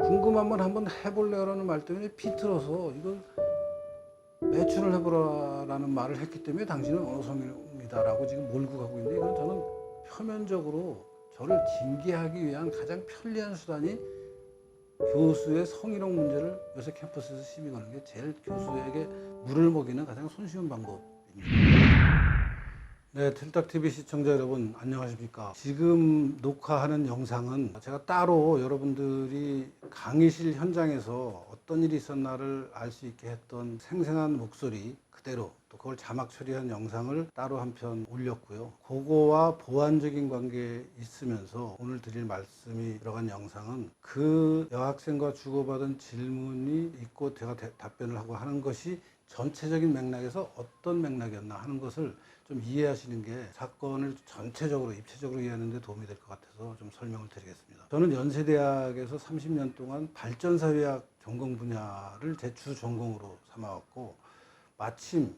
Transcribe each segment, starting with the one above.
궁금하면 한번 해볼래요라는 말 때문에 비틀어서 이걸 매춘을 해보라라는 말을 했기 때문에 당신은 어느 성입니다라고 지금 몰고 가고 있는데, 이건 저는 표면적으로 저를 징계하기 위한 가장 편리한 수단이 교수의 성희롱 문제를 요새 캠퍼스에서 시비 거는 게 제일 교수에게 물을 먹이는 가장 손쉬운 방법입니다. 네, 틀딱TV 시청자 여러분 안녕하십니까. 지금 녹화하는 영상은 제가 따로 여러분들이 강의실 현장에서 어떤 일이 있었나를 알 수 있게 했던 생생한 목소리 그대로, 또 그걸 자막 처리한 영상을 따로 한 편 올렸고요. 그거와 보완적인 관계에 있으면서 오늘 드릴 말씀이 들어간 영상은 그 여학생과 주고받은 질문이 있고 제가 답변을 하고 하는 것이 전체적인 맥락에서 어떤 맥락이었나 하는 것을 좀 이해하시는 게 사건을 전체적으로 입체적으로 이해하는 데 도움이 될 것 같아서 좀 설명을 드리겠습니다. 저는 연세대학에서 30년 동안 발전사회학 전공 분야를 제 주 전공으로 삼아왔고, 마침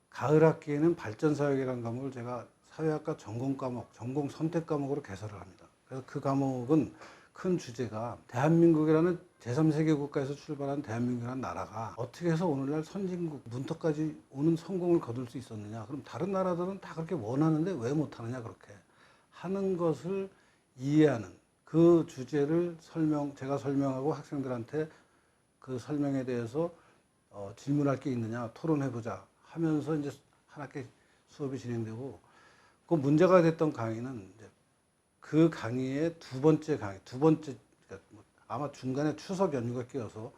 가을 학기에는 발전사회학이라는 과목을 제가 사회학과 전공 과목, 전공 선택 과목으로 개설을 합니다. 그래서 그 과목은 큰 주제가 대한민국이라는 제3세계 국가에서 출발한 대한민국이라는 나라가 어떻게 해서 오늘날 선진국 문턱까지 오는 성공을 거둘 수 있었느냐, 그럼 다른 나라들은 다 그렇게 원하는데 왜 못하느냐, 그렇게 하는 것을 이해하는 그 주제를 제가 설명하고 학생들한테 그 설명에 대해서 질문할 게 있느냐, 토론해보자 하면서 이제 한 학기 수업이 진행되고, 그 문제가 됐던 강의는 이제 그 강의의 두 번째, 그러니까 아마 중간에 추석 연휴가 끼어서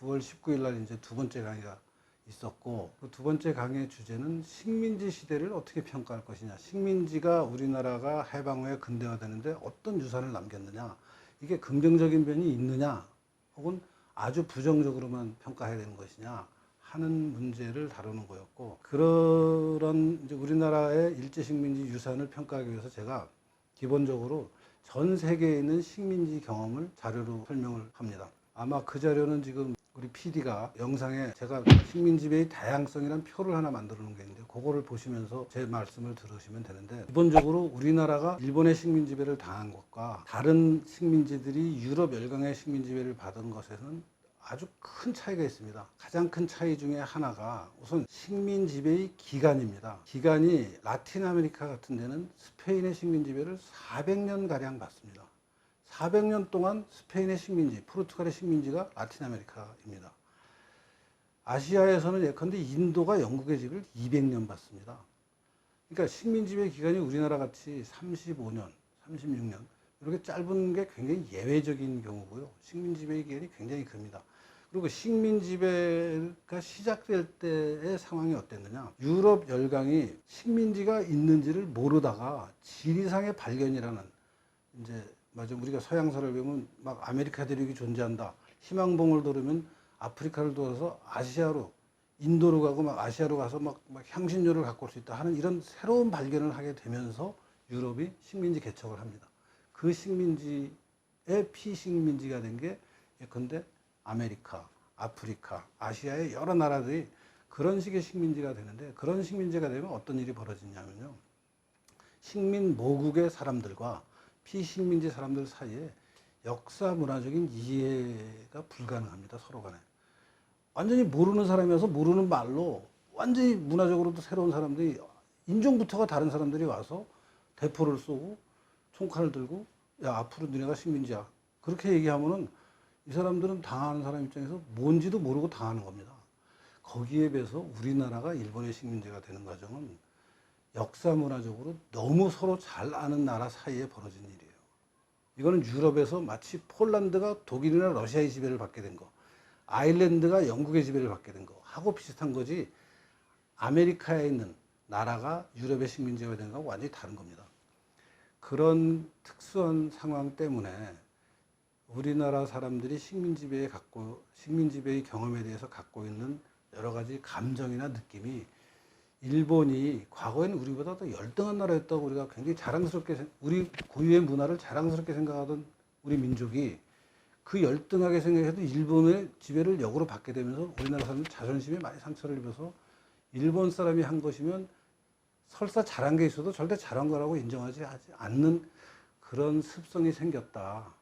9월 19일 날 이제 두 번째 강의가 있었고, 그 두 번째 강의의 주제는 식민지 시대를 어떻게 평가할 것이냐, 식민지가 우리나라가 해방 후에 근대화되는데 어떤 유산을 남겼느냐, 이게 긍정적인 면이 있느냐 혹은 아주 부정적으로만 평가해야 되는 것이냐 하는 문제를 다루는 거였고, 그런 이제 우리나라의 일제식민지 유산을 평가하기 위해서 제가 기본적으로 전 세계에 있는 식민지 경험을 자료로 설명을 합니다. 아마 그 자료는 지금 우리 PD가 영상에 제가 식민지배의 다양성이라는 표를 하나 만들어 놓은 게 있는데, 그거를 보시면서 제 말씀을 들으시면 되는데, 기본적으로 우리나라가 일본의 식민지배를 당한 것과 다른 식민지들이 유럽 열강의 식민지배를 받은 것에는 아주 큰 차이가 있습니다. 가장 큰 차이 중에 하나가 우선 식민지배의 기간입니다. 기간이 라틴 아메리카 같은 데는 스페인의 식민지배를 400년 가량 받습니다. 400년 동안 스페인의 식민지, 포르투갈의 식민지가 라틴 아메리카입니다. 아시아에서는 예컨대 인도가 영국의 지배를 200년 받습니다. 그러니까 식민지배 기간이 우리나라 같이 35년, 36년 이렇게 짧은 게 굉장히 예외적인 경우고요. 식민지배의 기간이 굉장히 깁니다. 그리고 식민지배가 시작될 때의 상황이 어땠느냐, 유럽 열강이 식민지가 있는지를 모르다가 지리상의 발견이라는, 이제 맞아, 우리가 서양사를 배우면 막 아메리카 대륙이 존재한다, 희망봉을 돌으면 아프리카를 돌아서 아시아로, 인도로 가고 막 아시아로 가서 막 향신료를 갖고 올 수 있다 하는 이런 새로운 발견을 하게 되면서 유럽이 식민지 개척을 합니다. 그 식민지의 피식민지가 된 게 예컨대 아메리카, 아프리카, 아시아의 여러 나라들이 그런 식의 식민지가 되는데, 그런 식민지가 되면 어떤 일이 벌어지냐면요, 식민 모국의 사람들과 피식민지 사람들 사이에 역사 문화적인 이해가 불가능합니다. 서로 간에 완전히 모르는 사람이어서 모르는 말로 완전히 문화적으로도 새로운 사람들이, 인종부터가 다른 사람들이 와서 대포를 쏘고 총칼을 들고 야, 앞으로 너네가 식민지야 그렇게 얘기하면은 이 사람들은 당하는 사람 입장에서 뭔지도 모르고 당하는 겁니다. 거기에 비해서 우리나라가 일본의 식민지가 되는 과정은 역사 문화적으로 너무 서로 잘 아는 나라 사이에 벌어진 일이에요. 이거는 유럽에서 마치 폴란드가 독일이나 러시아의 지배를 받게 된 거, 아일랜드가 영국의 지배를 받게 된 거 하고 비슷한 거지, 아메리카에 있는 나라가 유럽의 식민지가 된 거하고 완전히 다른 겁니다. 그런 특수한 상황 때문에 우리나라 사람들이 식민지배의 경험에 대해서 갖고 있는 여러 가지 감정이나 느낌이, 일본이 과거에는 우리보다 더 열등한 나라였다고 우리가 굉장히 자랑스럽게, 우리 고유의 문화를 자랑스럽게 생각하던 우리 민족이 그 열등하게 생각해도 일본의 지배를 역으로 받게 되면서 우리나라 사람들 자존심에 많이 상처를 입어서 일본 사람이 한 것이면 설사 잘한 게 있어도 절대 잘한 거라고 인정하지 않는 그런 습성이 생겼다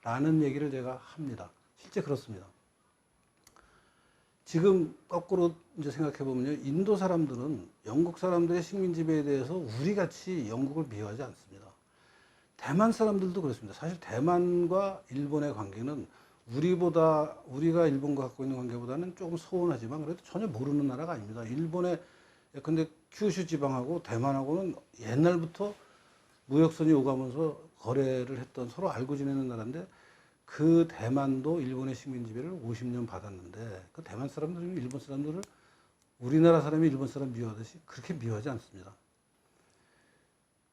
라는 얘기를 제가 합니다. 실제 그렇습니다. 지금 거꾸로 이제 생각해 보면요. 인도 사람들은 영국 사람들의 식민 지배에 대해서 우리 같이 영국을 미워하지 않습니다. 대만 사람들도 그렇습니다. 사실 대만과 일본의 관계는 우리가 일본과 갖고 있는 관계보다는 조금 소원하지만 그래도 전혀 모르는 나라가 아닙니다. 근데 큐슈 지방하고 대만하고는 옛날부터 무역선이 오가면서 거래를 했던 서로 알고 지내는 나라인데 그 대만도 일본의 식민 지배를 50년 받았는데 그 대만 사람들은 일본 사람들을 우리나라 사람이 일본 사람 미워하듯이 그렇게 미워하지 않습니다.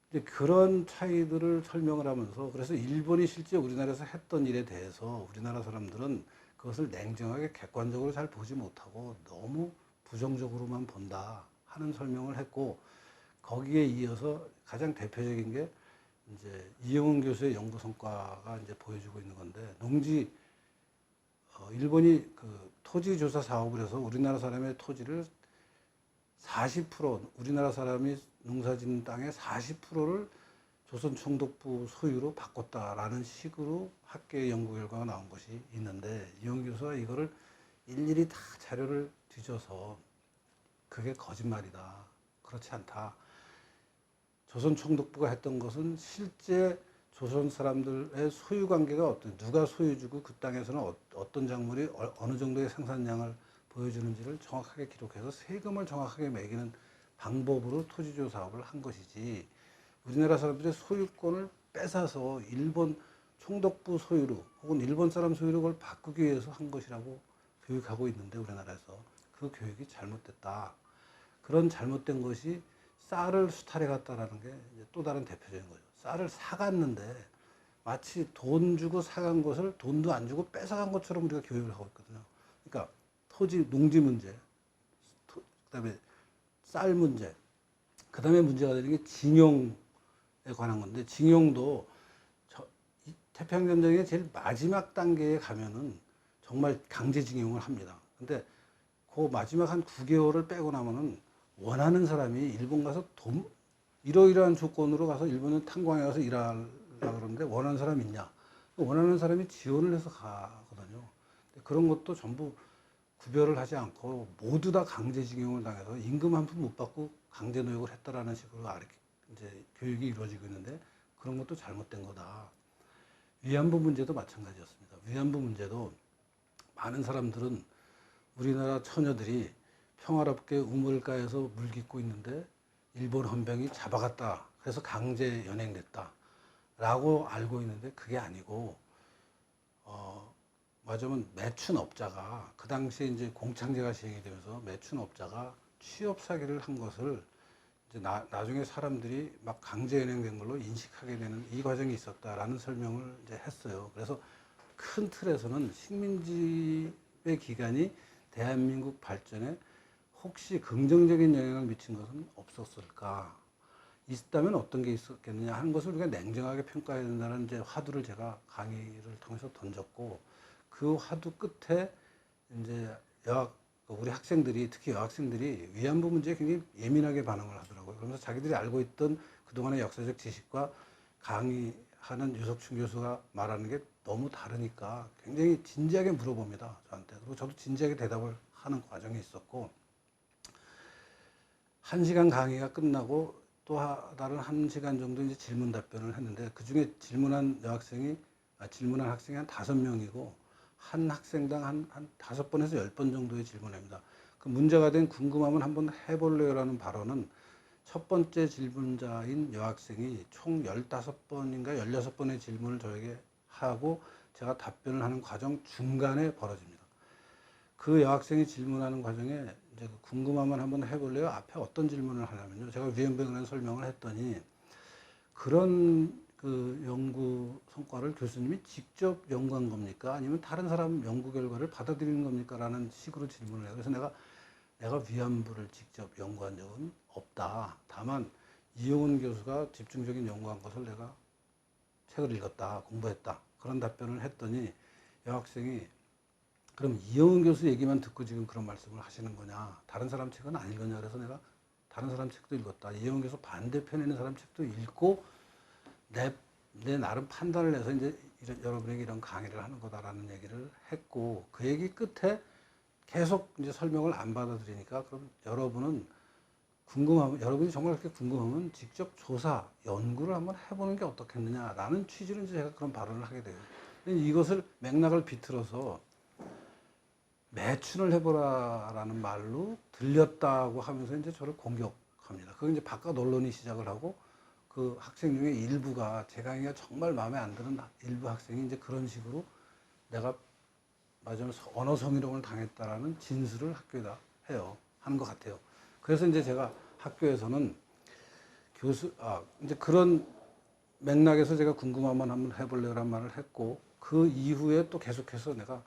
이제 그런 차이들을 설명을 하면서 그래서 일본이 실제 우리나라에서 했던 일에 대해서 우리나라 사람들은 그것을 냉정하게 객관적으로 잘 보지 못하고 너무 부정적으로만 본다 하는 설명을 했고 거기에 이어서 가장 대표적인 게 이제 이영훈 교수의 연구 성과가 이제 보여주고 있는 건데 일본이 그 토지 조사 사업을 해서 우리나라 사람의 토지를 40% 우리나라 사람이 농사짓는 땅의 40%를 조선 총독부 소유로 바꿨다라는 식으로 학계의 연구 결과가 나온 것이 있는데 이영훈 교수가 이거를 일일이 다 자료를 뒤져서 그게 거짓말이다. 그렇지 않다. 조선 총독부가 했던 것은 실제 조선 사람들의 소유 관계가 누가 소유주고 그 땅에서는 어떤 작물이 어느 정도의 생산량을 보여주는지를 정확하게 기록해서 세금을 정확하게 매기는 방법으로 토지조 사업을 한 것이지 우리나라 사람들의 소유권을 뺏어서 일본 총독부 소유로 혹은 일본 사람 소유로 그걸 바꾸기 위해서 한 것이라고 교육하고 있는데 우리나라에서 그 교육이 잘못됐다. 그런 잘못된 것이 쌀을 수탈해 갔다라는 게 또 다른 대표적인 거죠. 쌀을 사갔는데 마치 돈 주고 사간 것을 돈도 안 주고 뺏어간 것처럼 우리가 교육을 하고 있거든요. 그러니까 농지 문제, 그다음에 쌀 문제, 그다음에 문제가 되는 게 징용에 관한 건데 징용도 태평전쟁의 제일 마지막 단계에 가면은 정말 강제징용을 합니다. 근데 그 마지막 한 9개월을 빼고 나면은 원하는 사람이 일본 가서 이러이러한 조건으로 가서 일본은 탄광에 가서 일하려고 그러는데 원하는 사람이 있냐? 원하는 사람이 지원을 해서 가거든요. 그런 것도 전부 구별을 하지 않고 모두 다 강제징용을 당해서 임금 한 푼 못 받고 강제노역을 했다라는 식으로 이제 교육이 이루어지고 있는데 그런 것도 잘못된 거다. 위안부 문제도 마찬가지였습니다. 위안부 문제도 많은 사람들은 우리나라 처녀들이 평화롭게 우물가에서 물 깃고 있는데 일본 헌병이 잡아갔다. 그래서 강제 연행됐다. 라고 알고 있는데 그게 아니고 맞으면 매춘업자가 그 당시에 이제 공창제가 시행이 되면서 매춘업자가 취업 사기를 한 것을 이제 나중에 사람들이 막 강제 연행된 걸로 인식하게 되는 이 과정이 있었다라는 설명을 이제 했어요. 그래서 큰 틀에서는 식민지배 기간이 대한민국 발전에 혹시 긍정적인 영향을 미친 것은 없었을까? 있다면 어떤 게 있었겠느냐 하는 것을 우리가 냉정하게 평가해야 된다는 이제 화두를 제가 강의를 통해서 던졌고 그 화두 끝에 이제 우리 학생들이 특히 여학생들이 위안부 문제에 굉장히 예민하게 반응을 하더라고요. 그러면서 자기들이 알고 있던 그동안의 역사적 지식과 강의하는 유석춘 교수가 말하는 게 너무 다르니까 굉장히 진지하게 물어봅니다. 저한테. 그리고 저도 진지하게 대답을 하는 과정이 있었고 1시간 강의가 끝나고 또 다른 1시간 정도 이제 질문 답변을 했는데 그 중에 질문한 학생이 한 5명이고 한 학생당 한 5번에서 10번 정도의 질문입니다. 그 문제가 된 궁금하면 한번 해볼래요라는 발언은 첫 번째 질문자인 여학생이 총 15번인가 16번의 질문을 저에게 하고 제가 답변을 하는 과정 중간에 벌어집니다. 그 여학생이 질문하는 과정에 이제 궁금하면 한번 해볼래요? 앞에 어떤 질문을 하냐면요. 제가 위안부에 관한 설명을 했더니 그런 그 연구 성과를 교수님이 직접 연구한 겁니까? 아니면 다른 사람 연구 결과를 받아들이는 겁니까? 라는 식으로 질문을 해요. 그래서 내가 위안부를 직접 연구한 적은 없다. 다만 이영훈 교수가 집중적인 연구한 것을 내가 책을 읽었다, 공부했다. 그런 답변을 했더니 여학생이 그럼 이영훈 교수 얘기만 듣고 지금 그런 말씀을 하시는 거냐? 다른 사람 책은 안 읽었냐? 그래서 내가 다른 사람 책도 읽었다. 이영훈 교수 반대편에 있는 사람 책도 읽고 내 나름 판단을 해서 이제 여러분에게 이런 강의를 하는 거다라는 얘기를 했고, 그 얘기 끝에 계속 이제 설명을 안 받아들이니까, 그럼 여러분은 여러분이 정말 그렇게 궁금하면 직접 조사, 연구를 한번 해보는 게 어떻겠느냐라는 취지로 이제 제가 그런 발언을 하게 돼요. 이것을 맥락을 비틀어서 매춘을 해보라라는 말로 들렸다고 하면서 이제 저를 공격합니다. 그건 이제 바깥 언론이 시작을 하고, 그 학생 중에 일부가, 제 강의가 정말 마음에 안 드는 일부 학생이 이제 그런 식으로 내가 맞으면 언어 성희롱을 당했다라는 진술을 학교에다 하는 것 같아요. 그래서 이제 제가 학교에서는 이제 그런 맥락에서 제가 궁금하면 한번 해볼래요라는 말을 했고, 그 이후에 또 계속해서 내가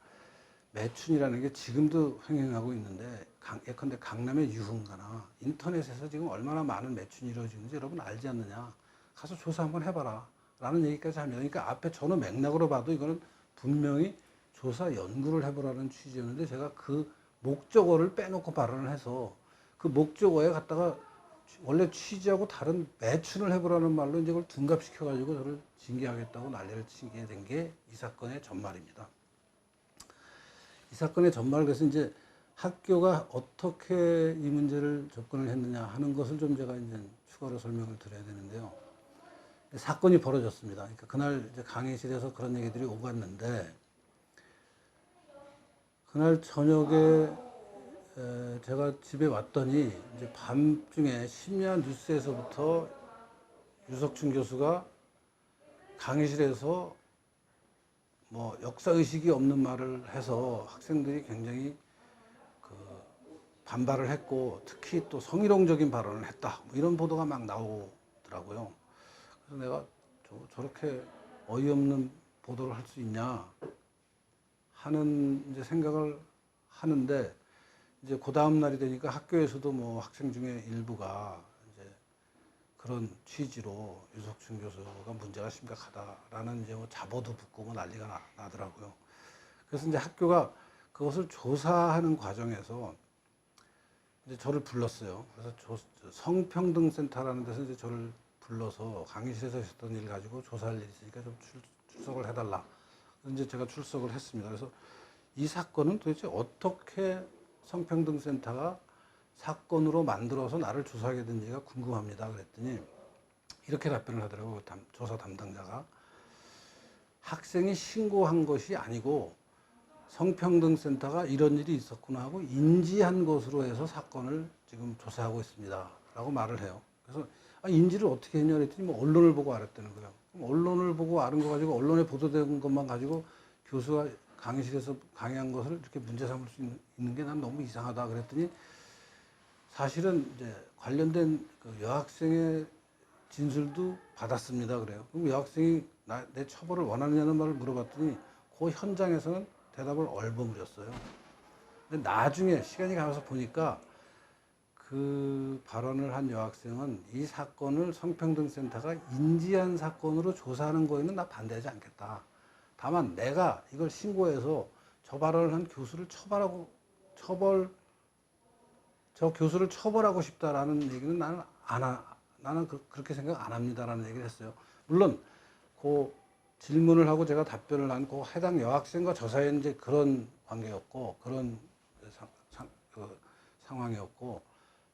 매춘이라는 게 지금도 횡행하고 있는데, 예컨대 강남의 유흥가나 인터넷에서 지금 얼마나 많은 매춘이 이루어지는지 여러분 알지 않느냐, 가서 조사 한번 해봐라 라는 얘기까지 합니다. 그러니까 앞에 전후 맥락으로 봐도 이거는 분명히 조사 연구를 해보라는 취지였는데, 제가 그 목적어를 빼놓고 발언을 해서 그 목적어에 갖다가 원래 취지하고 다른 매춘을 해보라는 말로 이제 그걸 둔갑시켜가지고 저를 징계하겠다고 난리를 치게 된 게 이 사건의 전말입니다. 이 사건의 전말, 그래서 이제 학교가 어떻게 이 문제를 접근을 했느냐 하는 것을 좀 제가 이제 추가로 설명을 드려야 되는데요. 사건이 벌어졌습니다. 그러니까 그날 이제 강의실에서 그런 얘기들이 오갔는데, 그날 저녁에 제가 집에 왔더니 이제 밤중에 심야 뉴스에서부터 유석춘 교수가 강의실에서 뭐 역사의식이 없는 말을 해서 학생들이 굉장히 그 반발을 했고, 특히 또 성희롱적인 발언을 했다, 뭐 이런 보도가 막 나오더라고요. 그래서 내가 저렇게 어이없는 보도를 할 수 있냐 하는 이제 생각을 하는데, 이제 그 다음 날이 되니까 학교에서도 뭐 학생 중에 일부가 이제 그런 취지로 유석춘 교수가 문제가 심각하다라는 이제 뭐 자보도 붙고 뭐 난리가 나더라고요. 그래서 이제 학교가 그것을 조사하는 과정에서 이제 저를 불렀어요. 그래서 성평등센터라는 데서 이제 저를 불러서 강의실에서 있었던 일 가지고 조사할 일이 있으니까 좀 출석을 해달라. 그래서 이제 제가 출석을 했습니다. 그래서 이 사건은 도대체 어떻게 성평등센터가 사건으로 만들어서 나를 조사하게 된지가 궁금합니다. 그랬더니 이렇게 답변을 하더라고요. 조사 담당자가, 학생이 신고한 것이 아니고 성평등센터가 이런 일이 있었구나 하고 인지한 것으로 해서 사건을 지금 조사하고 있습니다 라고 말을 해요. 그래서 인지를 어떻게 했냐 그랬더니 뭐 언론을 보고 알았다는 거예요. 그럼 언론을 보고 아는 거 가지고, 언론에 보도된 것만 가지고 교수가 강의실에서 강의한 것을 이렇게 문제 삼을 수 있는 게 난 너무 이상하다 그랬더니, 사실은 이제 관련된 그 여학생의 진술도 받았습니다 그래요. 그럼 여학생이 내 처벌을 원하느냐는 말을 물어봤더니 그 현장에서는 대답을 얼버무렸어요. 근데 나중에 시간이 가면서 보니까 그 발언을 한 여학생은 이 사건을 성평등센터가 인지한 사건으로 조사하는 거에는 나 반대하지 않겠다. 다만 내가 이걸 신고해서 저 발언을 한 교수를 저 교수를 처벌하고 싶다라는 얘기는 나는 그렇게 생각 안 합니다라는 얘기를 했어요. 물론 그 질문을 하고 제가 답변을 한 그 해당 여학생과 저 사이에 이제 그런 관계였고, 그런 상황이었고,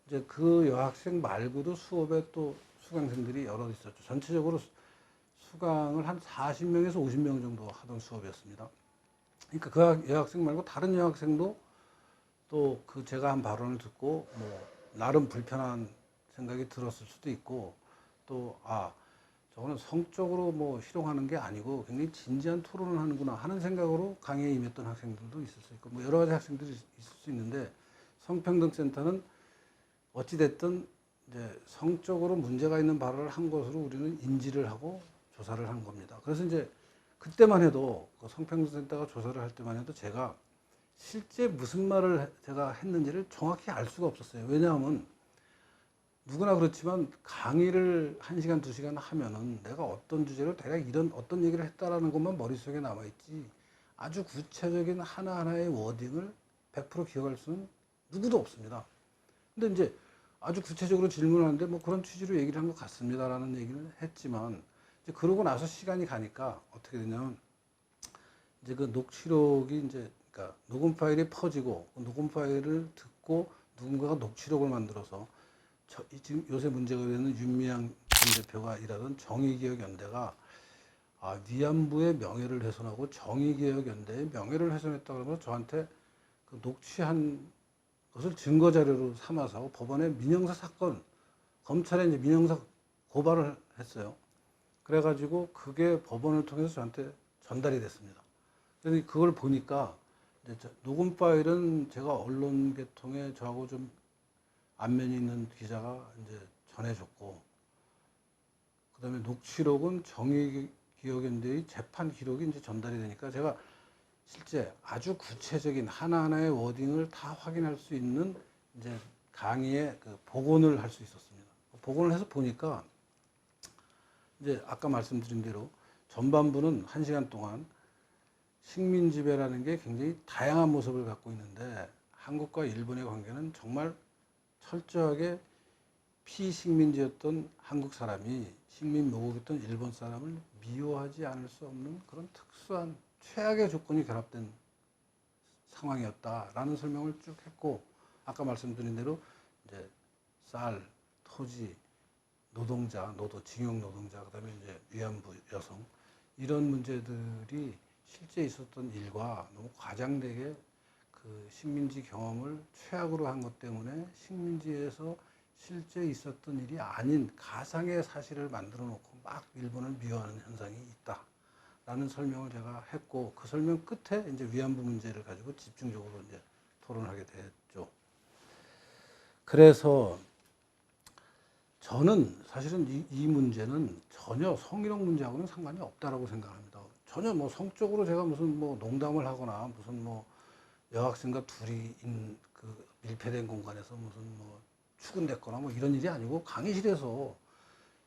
이제 그 여학생 말고도 수업에 또 수강생들이 여러 있었죠. 전체적으로 수강을 한 40명에서 50명 정도 하던 수업이었습니다. 그러니까 그 여학생 말고 다른 여학생도 또 그 제가 한 발언을 듣고 뭐 나름 불편한 생각이 들었을 수도 있고, 또 저거는 성적으로 뭐 희롱하는 게 아니고 굉장히 진지한 토론을 하는구나 하는 생각으로 강의에 임했던 학생들도 있을 수 있고, 뭐 여러 가지 학생들이 있을 수 있는데, 성평등센터는 어찌됐든 이제 성적으로 문제가 있는 발언을 한 것으로 우리는 인지를 하고 조사를 한 겁니다. 그래서 이제 그때만 해도, 그 성평등센터가 조사를 할 때만 해도 제가 실제 무슨 말을 제가 했는지를 정확히 알 수가 없었어요. 왜냐하면 누구나 그렇지만 강의를 1시간, 2시간 하면은 내가 어떤 주제로 내가 이런 어떤 얘기를 했다라는 것만 머릿속에 남아있지, 아주 구체적인 하나하나의 워딩을 100% 기억할 수는 누구도 없습니다. 근데 이제 아주 구체적으로 질문하는데 뭐 그런 취지로 얘기를 한 것 같습니다라는 얘기를 했지만, 이제 그러고 나서 시간이 가니까 어떻게 되냐면 이제 그 녹취록이 이제 그러니까 녹음 파일이 퍼지고 그 녹음 파일을 듣고 누군가가 녹취록을 만들어서 지금 요새 문제가 되는 윤미향 전 대표가 일하던 정의기억연대가 위안부의 명예를 훼손하고 정의기억연대의 명예를 훼손했다 그러면 저한테 그 녹취한 것을 증거 자료로 삼아서 법원에 민형사 사건, 검찰에 이제 민형사 고발을 했어요. 그래가지고 그게 법원을 통해서 저한테 전달이 됐습니다. 그래서 그걸 보니까 이제 녹음 파일은 제가 언론계통에 저하고 좀 안면이 있는 기자가 이제 전해줬고, 그다음에 녹취록은 정의기억연대의 재판 기록이 이제 전달이 되니까 제가 실제 아주 구체적인 하나하나의 워딩을 다 확인할 수 있는 이제 강의에 그 복원을 할 수 있었습니다. 복원을 해서 보니까 이제 아까 말씀드린 대로 전반부는 1시간 동안 식민지배라는 게 굉장히 다양한 모습을 갖고 있는데 한국과 일본의 관계는 정말 철저하게 피식민지였던 한국 사람이 식민 모국이었던 일본 사람을 미워하지 않을 수 없는 그런 특수한 최악의 조건이 결합된 상황이었다라는 설명을 쭉 했고, 아까 말씀드린 대로 이제 쌀, 토지, 노동자, 징용 노동자, 그다음에 이제 위안부 여성 이런 문제들이 실제 있었던 일과 너무 과장되게 그 식민지 경험을 최악으로 한 것 때문에 식민지에서 실제 있었던 일이 아닌 가상의 사실을 만들어 놓고 막 일본을 미워하는 현상이 있다라는 설명을 제가 했고, 그 설명 끝에 이제 위안부 문제를 가지고 집중적으로 이제 토론하게 됐죠. 그래서 저는 사실은 이 문제는 전혀 성희롱 문제하고는 상관이 없다라고 생각합니다. 전혀 뭐 성적으로 제가 무슨 뭐 농담을 하거나 무슨 뭐 여학생과 둘이 그 밀폐된 공간에서 무슨 뭐 추근댔거나 뭐 이런 일이 아니고, 강의실에서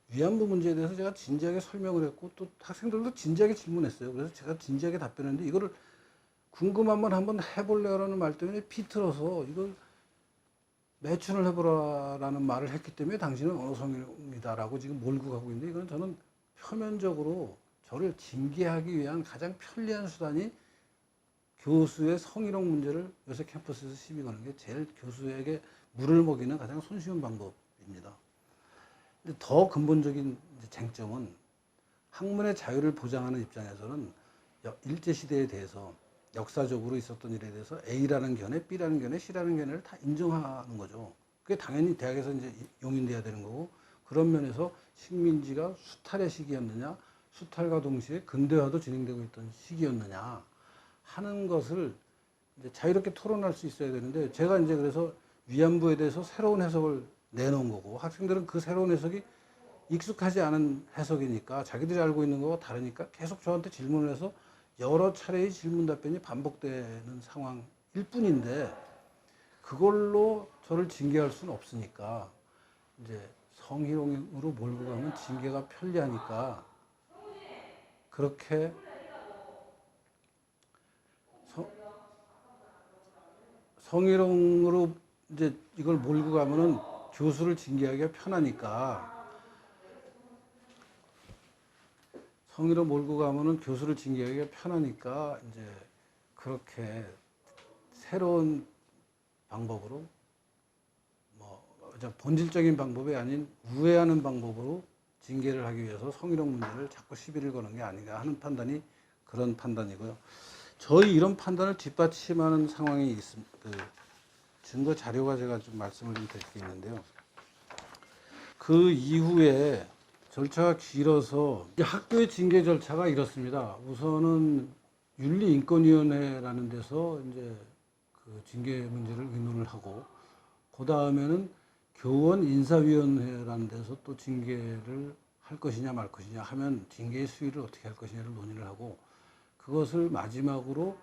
위안부 문제에 대해서 제가 진지하게 설명을 했고 또 학생들도 진지하게 질문했어요. 그래서 제가 진지하게 답변했는데 이거를 궁금하면 한번 해볼래요라는 말 때문에 비틀어서 이걸 매춘을 해보라라는 말을 했기 때문에 당신은 언어성입니다라고 지금 몰고 가고 있는데, 이건 저는 표면적으로 저를 징계하기 위한 가장 편리한 수단이 교수의 성희롱 문제를 요새 캠퍼스에서 시비 거는 게 제일 교수에게 물을 먹이는 가장 손쉬운 방법입니다. 근데 더 근본적인 쟁점은 학문의 자유를 보장하는 입장에서는 일제시대에 대해서 역사적으로 있었던 일에 대해서 A라는 견해, B라는 견해, C라는 견해를 다 인정하는 거죠. 그게 당연히 대학에서 이제 용인돼야 되는 거고, 그런 면에서 식민지가 수탈의 시기였느냐, 수탈과 동시에 근대화도 진행되고 있던 시기였느냐 하는 것을 이제 자유롭게 토론할 수 있어야 되는데, 제가 이제 그래서 위안부에 대해서 새로운 해석을 내놓은 거고, 학생들은 그 새로운 해석이 익숙하지 않은 해석이니까 자기들이 알고 있는 거와 다르니까 계속 저한테 질문을 해서 여러 차례의 질문 답변이 반복되는 상황일 뿐인데, 그걸로 저를 징계할 수는 없으니까 이제 성희롱으로 몰고 가면 징계가 편리하니까 그렇게 성희롱으로 이제 이걸 몰고 가면은 교수를 징계하기가 편하니까, 성희롱 몰고 가면은 교수를 징계하기가 편하니까 이제 그렇게 새로운 방법으로 뭐 본질적인 방법이 아닌 우회하는 방법으로 징계를 하기 위해서 성희롱 문제를 자꾸 시비를 거는 게 아닌가 하는 판단이 그런 판단이고요. 저희 이런 판단을 뒷받침하는 상황이 있습니다. 그 증거 자료가 제가 좀 말씀을 좀 드릴 게 있는데요. 그 이후에 절차가 길어서 학교의 징계 절차가 이렇습니다. 우선은 윤리인권위원회라는 데서 이제 그 징계 문제를 의논을 하고, 그 다음에는 교원 인사위원회라는 데서 또 징계를 할 것이냐 말 것이냐 하면 징계의 수위를 어떻게 할 것이냐를 논의를 하고, 그것을 마지막으로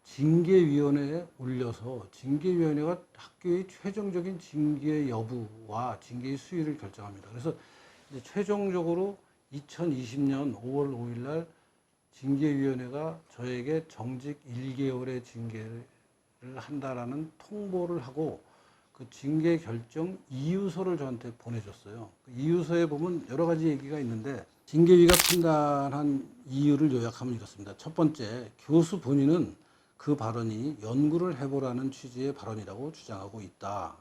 징계위원회에 올려서 징계위원회가 학교의 최종적인 징계 여부와 징계의 수위를 결정합니다. 그래서 이제 최종적으로 2020년 5월 5일 날 징계위원회가 저에게 정직 1개월의 징계를 한다라는 통보를 하고, 그 징계 결정 이유서를 저한테 보내줬어요. 그 이유서에 보면 여러 가지 얘기가 있는데 징계위가 판단한 이유를 요약하면 이렇습니다. 첫 번째, 교수 본인은 그 발언이 연구를 해보라는 취지의 발언이라고 주장하고 있다.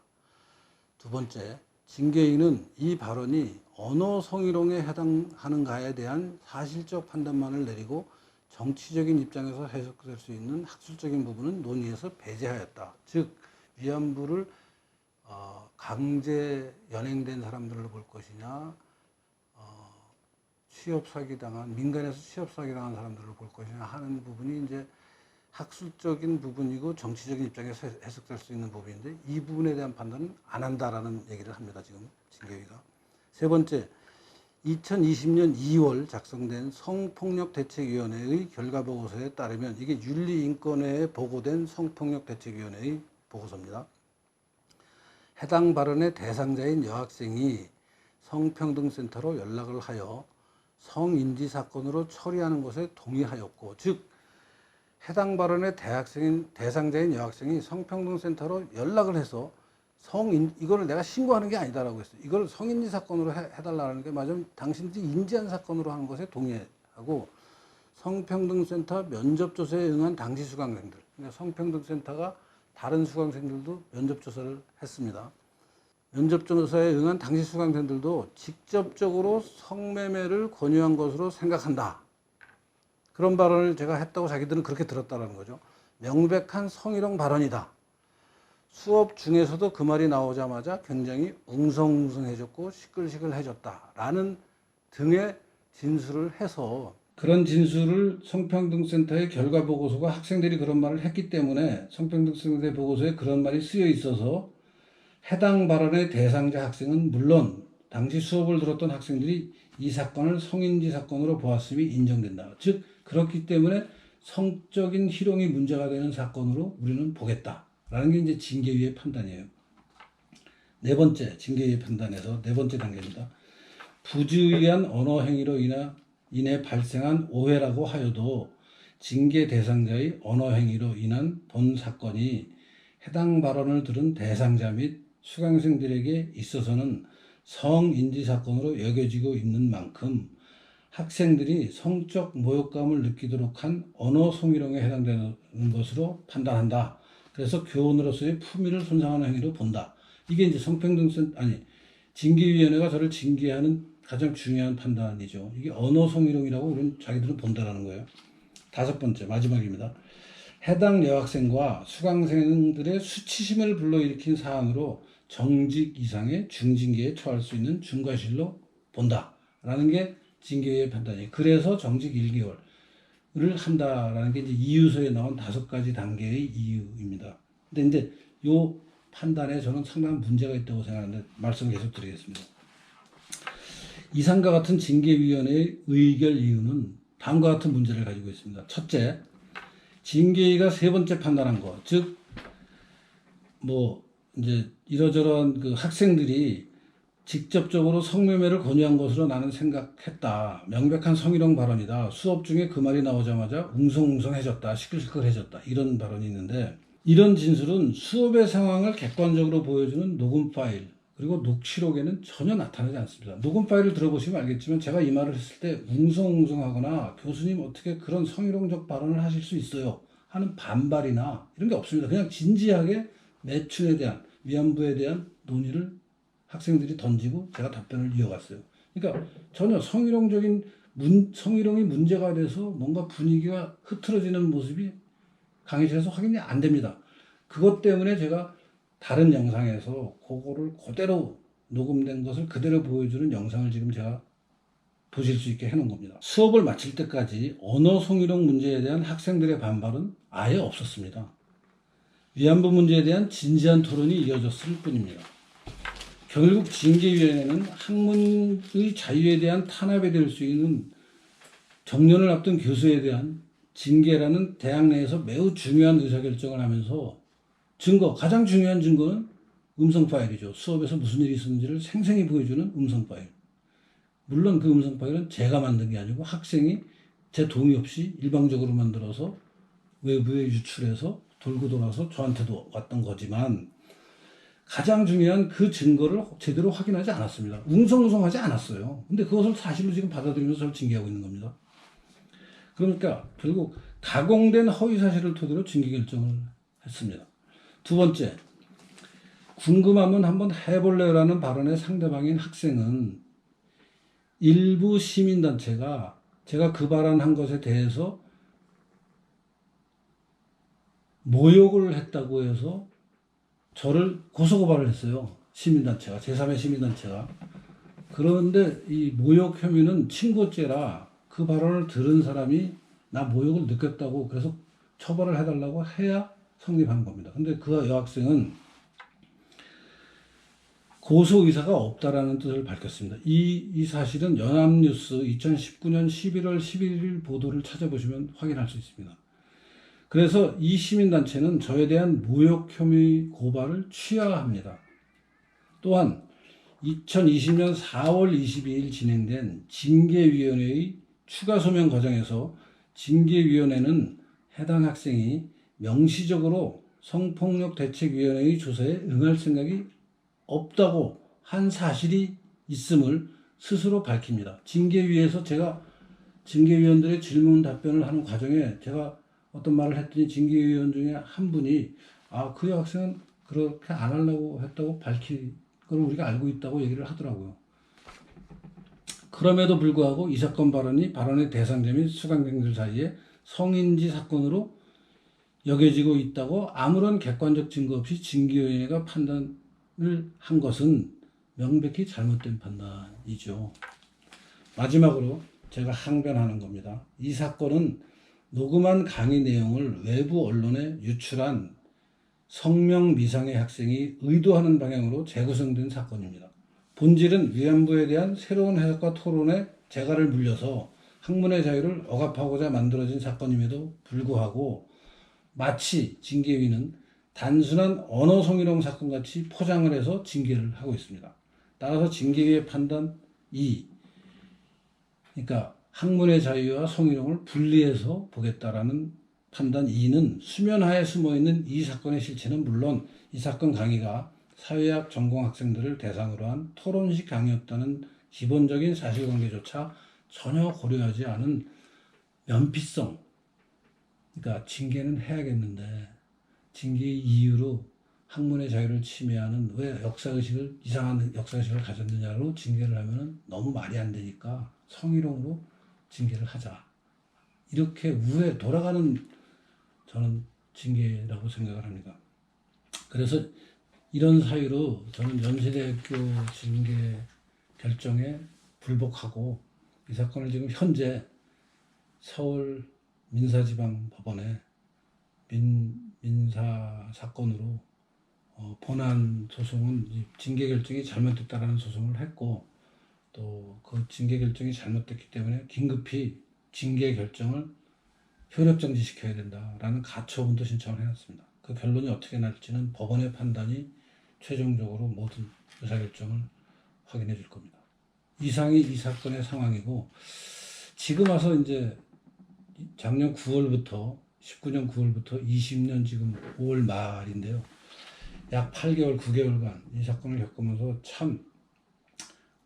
두 번째, 징계위는 이 발언이 언어 성희롱에 해당하는가에 대한 사실적 판단만을 내리고 정치적인 입장에서 해석될 수 있는 학술적인 부분은 논의에서 배제하였다. 즉, 위안부를 강제 연행된 사람들로 볼 것이냐, 취업 사기당한 민간에서 취업 사기당한 사람들로 볼 것이냐 하는 부분이 이제 학술적인 부분이고 정치적인 입장에서 해석될 수 있는 부분인데 이 부분에 대한 판단은 안 한다라는 얘기를 합니다. 지금 징계위가. 세 번째, 2020년 2월 작성된 성폭력대책위원회의 결과보고서에 따르면 이게 윤리인권회에 보고된 성폭력대책위원회의 보고서입니다. 해당 발언의 대상자인 여학생이 성평등센터로 연락을 하여 성인지 사건으로 처리하는 것에 동의하였고, 즉 해당 발언의 대상자인 여학생이 성평등센터로 연락을 해서 이거를 내가 신고하는 게 아니다라고 했어요. 이걸 성인지 사건으로 해달라는 게 맞으면 당신들이 인지한 사건으로 하는 것에 동의하고, 성평등센터 면접조사에 응한 당시 수강생들, 그러니까 성평등센터가 다른 수강생들도 면접조사를 했습니다. 면접조사에 응한 당시 수강생들도 직접적으로 성매매를 권유한 것으로 생각한다. 그런 발언을 제가 했다고 자기들은 그렇게 들었다는 거죠. 명백한 성희롱 발언이다. 수업 중에서도 그 말이 나오자마자 굉장히 웅성웅성해졌고 시끌시끌해졌다라는 등의 진술을 해서, 그런 진술을 성평등센터의 결과보고서가 학생들이 그런 말을 했기 때문에 성평등센터의 보고서에 그런 말이 쓰여 있어서 해당 발언의 대상자 학생은 물론 당시 수업을 들었던 학생들이 이 사건을 성인지 사건으로 보았음이 인정된다. 즉 그렇기 때문에 성적인 희롱이 문제가 되는 사건으로 우리는 보겠다라는 게 이제 징계위의 판단이에요. 네 번째, 징계위의 판단에서 네 번째 단계입니다. 부주의한 언어 행위로 인해 발생한 오해라고 하여도 징계 대상자의 언어 행위로 인한 본 사건이 해당 발언을 들은 대상자 및 수강생들에게 있어서는 성인지 사건으로 여겨지고 있는 만큼 학생들이 성적 모욕감을 느끼도록 한 언어 성희롱에 해당되는 것으로 판단한다. 그래서 교원으로서의 품위를 손상하는 행위로 본다. 이게 이제 징계위원회가 저를 징계하는 가장 중요한 판단이죠. 이게 언어 성희롱이라고 우리는 자기들은 본다라는 거예요. 다섯 번째, 마지막입니다. 해당 여학생과 수강생들의 수치심을 불러일으킨 사안으로 정직 이상의 중징계에 처할 수 있는 중과실로 본다라는 게 징계의 판단이에요. 그래서 정직 1개월을 한다라는 게 이제 이유서에 나온 5가지 단계의 이유입니다. 근데 이제 요 판단에 저는 상당한 문제가 있다고 생각하는데 말씀 계속 드리겠습니다. 이상과 같은 징계위원회의 의결 이유는 다음과 같은 문제를 가지고 있습니다. 첫째, 징계위가 세 번째 판단한 것, 즉, 이제 이러저러한 그 학생들이 직접적으로 성매매를 권유한 것으로 나는 생각했다. 명백한 성희롱 발언이다. 수업 중에 그 말이 나오자마자 웅성웅성해졌다. 시끌시끌해졌다. 이런 발언이 있는데, 이런 진술은 수업의 상황을 객관적으로 보여주는 녹음 파일, 그리고 녹취록에는 전혀 나타나지 않습니다. 녹음 파일을 들어보시면 알겠지만 제가 이 말을 했을 때 웅성웅성하거나 교수님 어떻게 그런 성희롱적 발언을 하실 수 있어요? 하는 반발이나 이런 게 없습니다. 그냥 진지하게 매춘에 대한, 위안부에 대한 논의를 학생들이 던지고 제가 답변을 이어갔어요. 그러니까 전혀 성희롱이 문제가 돼서 뭔가 분위기가 흐트러지는 모습이 강의실에서 확인이 안 됩니다. 그것 때문에 제가 다른 영상에서 그거를 그대로 녹음된 것을 그대로 보여주는 영상을 지금 제가 보실 수 있게 해놓은 겁니다. 수업을 마칠 때까지 언어 성희롱 문제에 대한 학생들의 반발은 아예 없었습니다. 위안부 문제에 대한 진지한 토론이 이어졌을 뿐입니다. 결국 징계위원회는 학문의 자유에 대한 탄압이 될 수 있는 정년을 앞둔 교수에 대한 징계라는 대학 내에서 매우 중요한 의사결정을 하면서 가장 중요한 증거는 음성 파일이죠. 수업에서 무슨 일이 있었는지를 생생히 보여주는 음성 파일. 물론 그 음성 파일은 제가 만든 게 아니고 학생이 제 동의 없이 일방적으로 만들어서 외부에 유출해서 돌고 돌아서 저한테도 왔던 거지만, 가장 중요한 그 증거를 제대로 확인하지 않았습니다. 웅성웅성하지 않았어요. 근데 그것을 사실로 지금 받아들이면서 저를 징계하고 있는 겁니다. 그러니까 결국 가공된 허위 사실을 토대로 징계 결정을 했습니다. 두 번째, 궁금하면 한번 해볼래요라는 발언의 상대방인 학생은 일부 시민단체가 제가 그 발언한 것에 대해서 모욕을 했다고 해서 저를 고소고발을 했어요. 시민단체가, 제3의 시민단체가. 그런데 이 모욕 혐의는 친고죄라 그 발언을 들은 사람이 나 모욕을 느꼈다고 그래서 처벌을 해달라고 해야 성립하는 겁니다. 근데 그 여학생은 고소 의사가 없다라는 뜻을 밝혔습니다. 이 사실은 연합뉴스 2019년 11월 11일 보도를 찾아보시면 확인할 수 있습니다. 그래서 이 시민단체는 저에 대한 모욕 혐의 고발을 취하합니다. 또한 2020년 4월 22일 진행된 징계위원회의 추가 소명 과정에서 징계위원회는 해당 학생이 명시적으로 성폭력대책위원회의 조사에 응할 생각이 없다고 한 사실이 있음을 스스로 밝힙니다. 징계위에서 제가 징계위원들의 질문 답변을 하는 과정에 제가 어떤 말을 했더니 징계위원 중에 한 분이 그 여학생은 그렇게 안 하려고 했다고 밝힌 걸 우리가 알고 있다고 얘기를 하더라고요. 그럼에도 불구하고 이 사건 발언의 대상자 및 수강생들 사이에 성인지 사건으로 여겨지고 있다고 아무런 객관적 증거 없이 징계위원회가 판단을 한 것은 명백히 잘못된 판단이죠. 마지막으로 제가 항변하는 겁니다. 이 사건은 녹음한 강의 내용을 외부 언론에 유출한 성명미상의 학생이 의도하는 방향으로 재구성된 사건입니다. 본질은 위안부에 대한 새로운 해석과 토론에 재갈을 물려서 학문의 자유를 억압하고자 만들어진 사건임에도 불구하고 마치 징계위는 단순한 언어 성희롱 사건같이 포장을 해서 징계를 하고 있습니다. 따라서 징계위의 판단 2, 그러니까 학문의 자유와 성희롱을 분리해서 보겠다라는 판단 2는 수면하에 숨어있는 이 사건의 실체는 물론 이 사건 강의가 사회학 전공 학생들을 대상으로 한 토론식 강의였다는 기본적인 사실관계조차 전혀 고려하지 않은 면피성, 그러니까 징계는 해야겠는데 징계의 이유로 학문의 자유를 침해하는 왜 이상한 역사의식을 가졌느냐로 징계를 하면 너무 말이 안 되니까 성희롱으로 징계를 하자. 이렇게 우회 돌아가는 저는 징계라고 생각을 합니다. 그래서 이런 사유로 저는 연세대학교 징계 결정에 불복하고 이 사건을 지금 현재 서울 민사지방법원에 민사 사건으로 본안 소송은 징계 결정이 잘못됐다라는 소송을 했고 또 그 징계 결정이 잘못됐기 때문에 긴급히 징계 결정을 효력 정지시켜야 된다라는 가처분도 신청을 해놨습니다. 그 결론이 어떻게 날지는 법원의 판단이 최종적으로 모든 의사결정을 확인해 줄 겁니다. 이상이 이 사건의 상황이고 지금 와서 이제 작년 9월부터 19년 9월부터 20년 지금 5월 말인데요. 약 8개월, 9개월간 이 사건을 겪으면서 참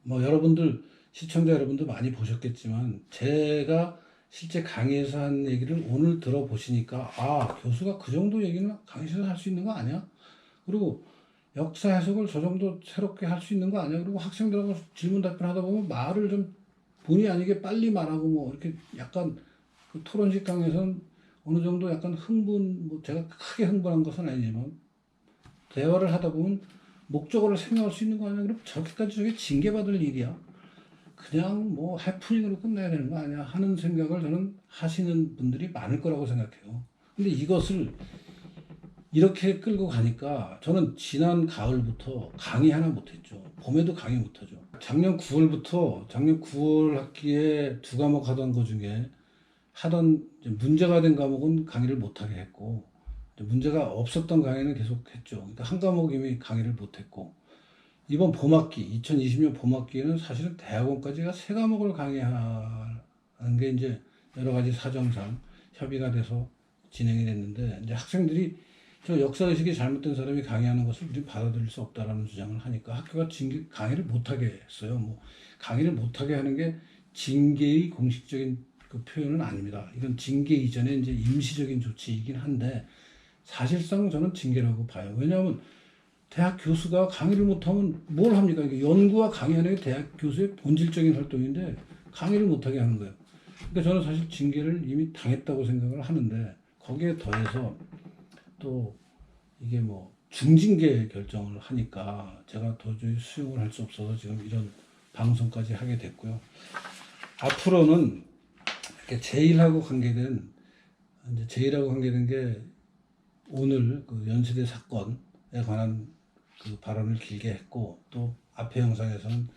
여러분들 시청자 여러분도 많이 보셨겠지만 제가 실제 강의에서 한 얘기를 오늘 들어보시니까 교수가 그 정도 얘기는 강의에서 할 수 있는 거 아니야? 그리고 역사 해석을 저 정도 새롭게 할 수 있는 거 아니야? 그리고 학생들하고 질문 답변하다 보면 말을 좀 본의 아니게 빨리 말하고 이렇게 약간 그 토론식 강의에서는 어느 정도 약간 흥분, 제가 크게 흥분한 것은 아니지만 대화를 하다 보면 목적어를 생각할 수 있는 거 아니야? 그럼 저렇게까지 저게 징계받을 일이야? 그냥 해프닝으로 끝내야 되는 거 아니야? 하는 생각을 저는 하시는 분들이 많을 거라고 생각해요. 근데 이것을 이렇게 끌고 가니까 저는 지난 가을부터 강의 하나 못했죠. 봄에도 강의 못하죠. 작년 9월 학기에 두 과목 하던 거 중에 문제가 된 과목은 강의를 못하게 했고 문제가 없었던 강의는 계속 했죠. 그러니까 한 과목 이미 강의를 못했고 이번 봄학기 2020년 봄학기에는 사실은 대학원까지가 세 과목을 강의하는 게 이제 여러 가지 사정상 협의가 돼서 진행이 됐는데 이제 학생들이 저 역사의식이 잘못된 사람이 강의하는 것을 우리 받아들일 수 없다라는 주장을 하니까 학교가 강의를 못하게 했어요. 뭐 강의를 못하게 하는 게 징계의 공식적인 그 표현은 아닙니다. 이건 징계 이전에 이제 임시적인 조치이긴 한데 사실상 저는 징계라고 봐요. 왜냐하면 대학 교수가 강의를 못하면 뭘 합니까? 이게 연구와 강의하는 게 대학 교수의 본질적인 활동인데 강의를 못하게 하는 거예요. 그러니까 저는 사실 징계를 이미 당했다고 생각을 하는데 거기에 더해서 또 이게 뭐 중징계 결정을 하니까 제가 도저히 수용을 할 수 없어서 지금 이런 방송까지 하게 됐고요. 앞으로는 이렇게 제일하고 관계된 이제 제일하고 관계된 게 오늘 그 연세대 사건에 관한 그 발언을 길게 했고 또 앞의 영상에서는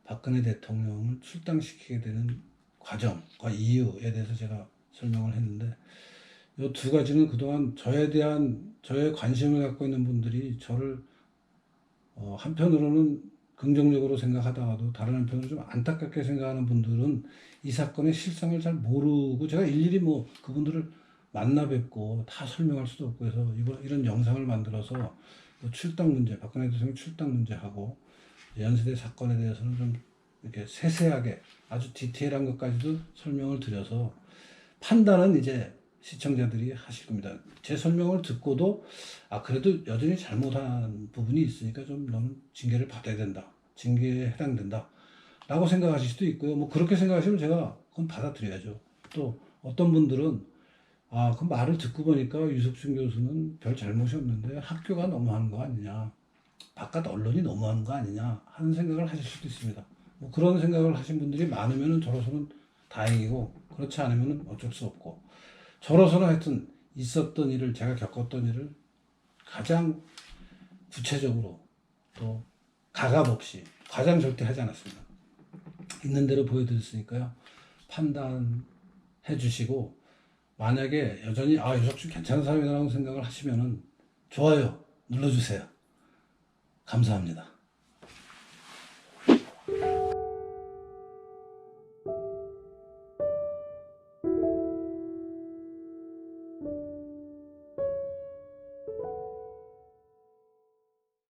박근혜 대통령을 출당시키게 되는 과정과 이유에 대해서 제가 설명을 했는데 이 두 가지는 그동안 저에 관심을 갖고 있는 분들이 저를 한편으로는 긍정적으로 생각하다가도 다른 한편으로 좀 안타깝게 생각하는 분들은 이 사건의 실상을 잘 모르고 제가 일일이 뭐 그분들을 만나 뵙고 다 설명할 수도 없고 해서 이런 영상을 만들어서 출당 문제, 박근혜 대통령 출당 문제하고 연세대 사건에 대해서는 좀 이렇게 세세하게 아주 디테일한 것까지도 설명을 드려서 판단은 이제 시청자들이 하실 겁니다. 제 설명을 듣고도 그래도 여전히 잘못한 부분이 있으니까 좀 너는 징계를 받아야 된다. 징계에 해당된다. 라고 생각하실 수도 있고요. 뭐 그렇게 생각하시면 제가 그건 받아들여야죠. 또 어떤 분들은 그 말을 듣고 보니까 유석준 교수는 별 잘못이 없는데 학교가 너무하는 거 아니냐. 바깥 언론이 너무하는 거 아니냐 하는 생각을 하실 수도 있습니다. 뭐 그런 생각을 하신 분들이 많으면 저로서는 다행이고 그렇지 않으면 어쩔 수 없고 저로서는 하여튼 있었던 일을 제가 겪었던 일을 가장 구체적으로 또 가감 없이 과장 절대 하지 않았습니다. 있는 대로 보여드렸으니까요. 판단해 주시고 만약에 여전히 유석준 괜찮은 사람이라고 생각을 하시면은 좋아요 눌러주세요. 감사합니다.